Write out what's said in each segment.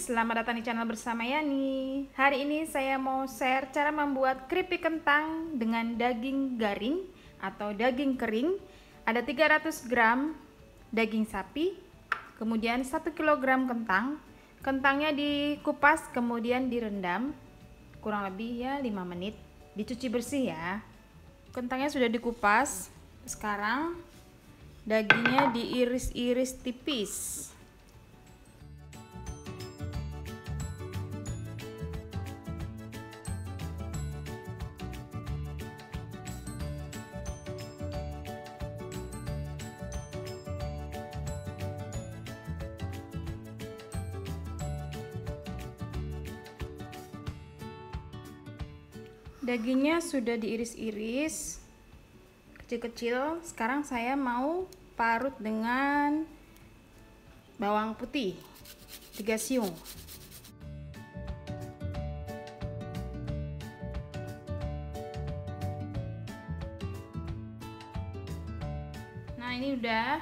selamat datang di channel bersama Yani. Hari ini saya mau share cara membuat keripik kentang dengan daging garing atau daging kering. Ada 300 gram daging sapi, kemudian 1 kg kentang. Kentangnya dikupas kemudian direndam kurang lebih ya 5 menit. Dicuci bersih ya. Kentangnya sudah dikupas. Sekarang dagingnya diiris-iris tipis. Dagingnya sudah diiris-iris kecil-kecil. Sekarang saya mau parut dengan bawang putih 3 siung. Nah, ini udah.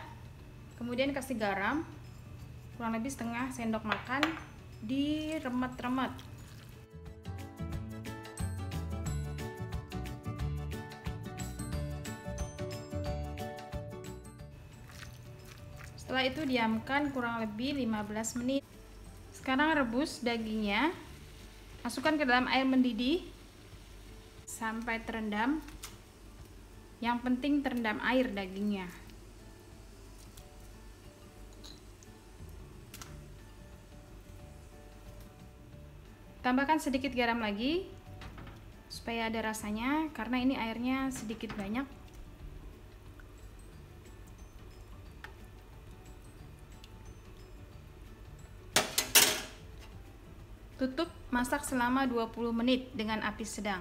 Kemudian kasih garam kurang lebih setengah sendok makan, diremet-remet. Setelah itu diamkan kurang lebih 15 menit. Sekarang rebus dagingnya. Masukkan ke dalam air mendidih sampai terendam. Yang penting terendam air dagingnya. Tambahkan sedikit garam lagi supaya ada rasanya, karena ini airnya sedikit banyak. Tutup, masak selama 20 menit dengan api sedang.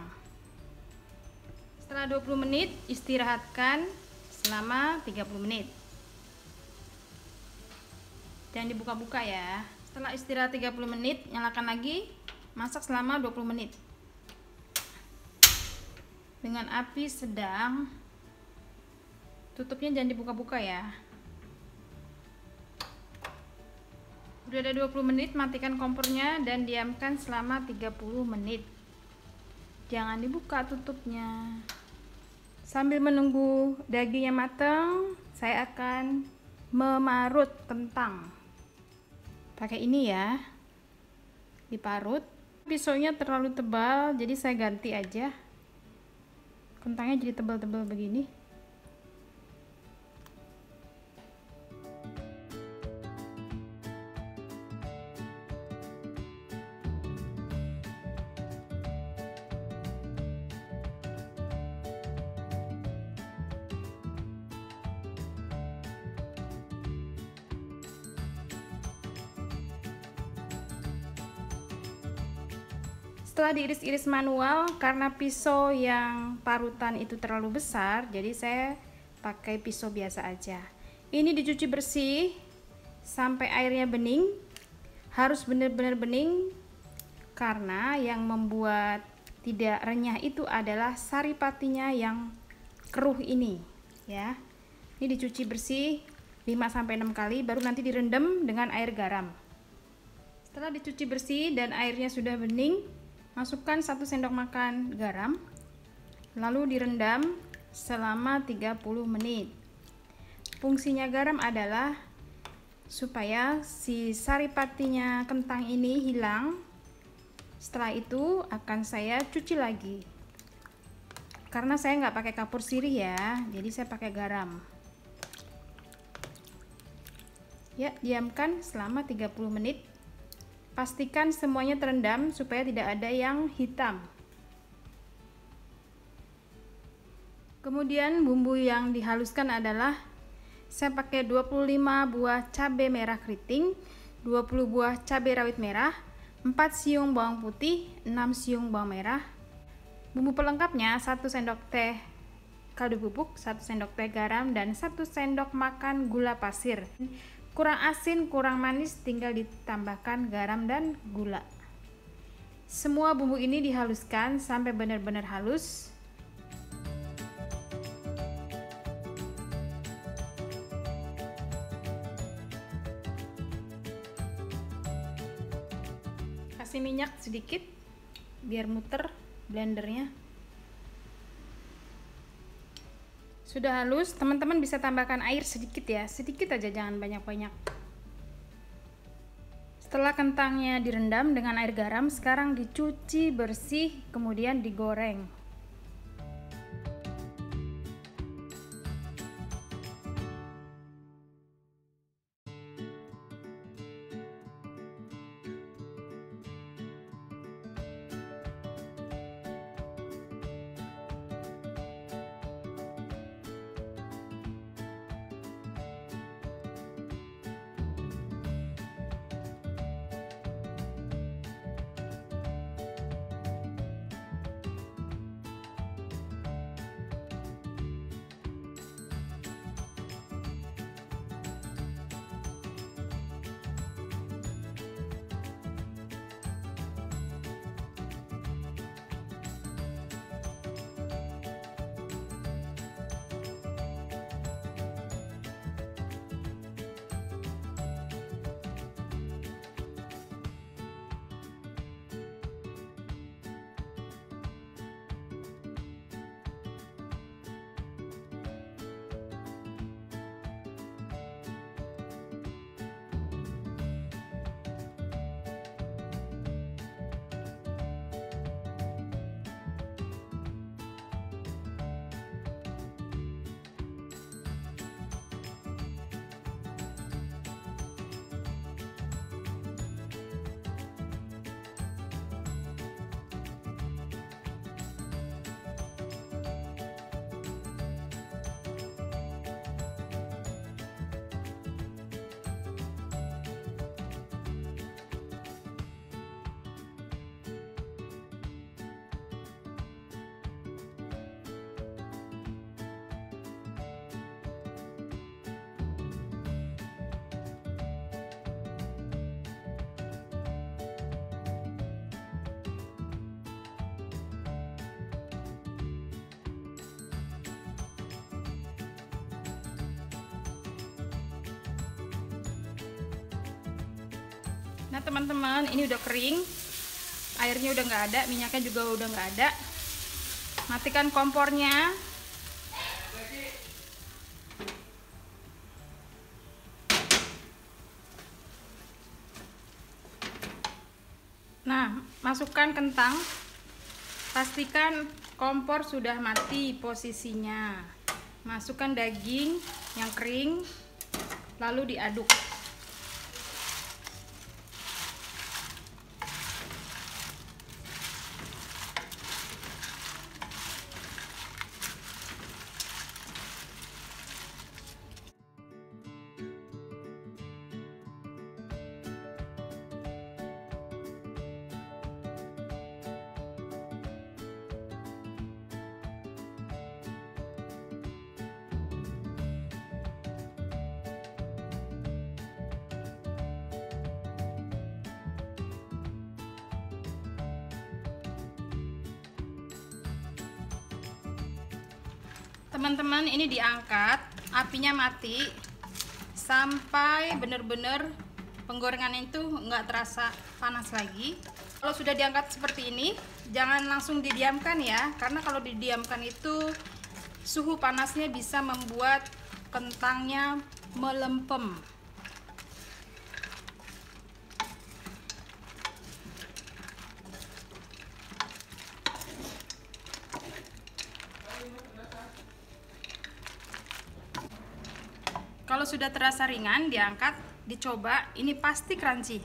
Setelah 20 menit, istirahatkan selama 30 menit. Jangan dibuka-buka ya. Setelah istirahat 30 menit, nyalakan lagi, masak selama 20 menit. Dengan api sedang. Tutupnya jangan dibuka-buka ya. Udah ada 20 menit, matikan kompornya dan diamkan selama 30 menit. Jangan dibuka tutupnya. Sambil menunggu dagingnya matang, saya akan memarut kentang. Pakai ini ya. Diparut. Pisaunya terlalu tebal, jadi saya ganti aja. Kentangnya jadi tebal-tebal begini. Setelah diiris-iris manual, karena pisau yang parutan itu terlalu besar, jadi saya pakai pisau biasa aja. Ini dicuci bersih sampai airnya bening. Harus benar-benar bening, karena yang membuat tidak renyah itu adalah saripatinya yang keruh ini ya. Ini dicuci bersih 5-6 kali, baru nanti direndam dengan air garam. Setelah dicuci bersih dan airnya sudah bening, masukkan 1 sendok makan garam, lalu direndam selama 30 menit. Fungsinya garam adalah supaya si saripatinya kentang ini hilang. Setelah itu akan saya cuci lagi. Karena saya nggak pakai kapur sirih ya, jadi saya pakai garam. Ya, diamkan selama 30 menit. Pastikan semuanya terendam supaya tidak ada yang hitam. Kemudian bumbu yang dihaluskan adalah saya pakai 25 buah cabai merah keriting, 20 buah cabai rawit merah, 4 siung bawang putih, 6 siung bawang merah. Bumbu pelengkapnya 1 sendok teh kaldu bubuk, 1 sendok teh garam, dan 1 sendok makan gula pasir. Kurang asin, kurang manis, tinggal ditambahkan garam dan gula. Semua bumbu ini dihaluskan sampai benar-benar halus. minyak sedikit biar muter blendernya. Sudah halus, teman-teman bisa tambahkan air sedikit ya, sedikit aja, jangan banyak-banyak. Setelah kentangnya direndam dengan air garam, sekarang dicuci bersih, kemudian digoreng. Nah teman-teman, ini udah kering, airnya udah nggak ada, minyaknya juga udah nggak ada. Matikan kompornya. Nah, masukkan kentang, pastikan kompor sudah mati posisinya. Masukkan daging yang kering, lalu diaduk. Teman-teman, ini diangkat, apinya mati sampai benar-benar penggorengan itu nggak terasa panas lagi. Kalau sudah diangkat seperti ini, jangan langsung didiamkan ya, karena kalau didiamkan itu suhu panasnya bisa membuat kentangnya melempem. Kalau sudah terasa ringan, diangkat, dicoba, ini pasti crunchy.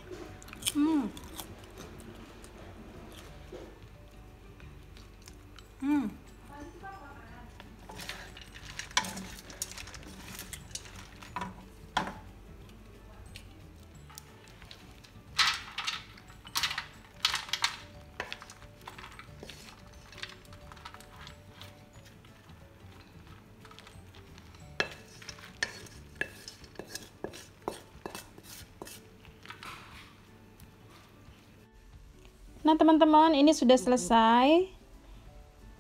Nah teman-teman, ini sudah selesai.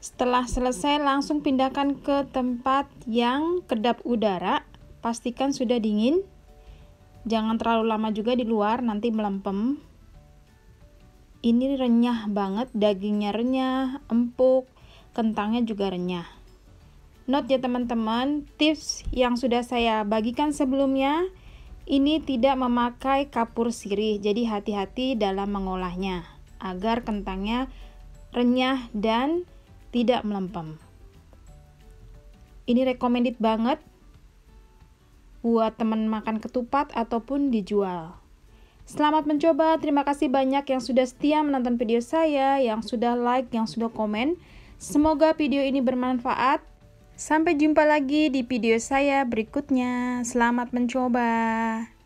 Setelah selesai, langsung pindahkan ke tempat yang kedap udara. Pastikan sudah dingin. Jangan terlalu lama juga di luar, nanti melempem. Ini renyah banget, dagingnya renyah, empuk, kentangnya juga renyah. Note ya teman-teman, tips yang sudah saya bagikan sebelumnya, ini tidak memakai kapur sirih, jadi hati-hati dalam mengolahnya, agar kentangnya renyah dan tidak melempem. Ini recommended banget buat teman makan ketupat ataupun dijual. Selamat mencoba, terima kasih banyak yang sudah setia menonton video saya, yang sudah like, yang sudah komen. Semoga video ini bermanfaat. Sampai jumpa lagi di video saya berikutnya. Selamat mencoba.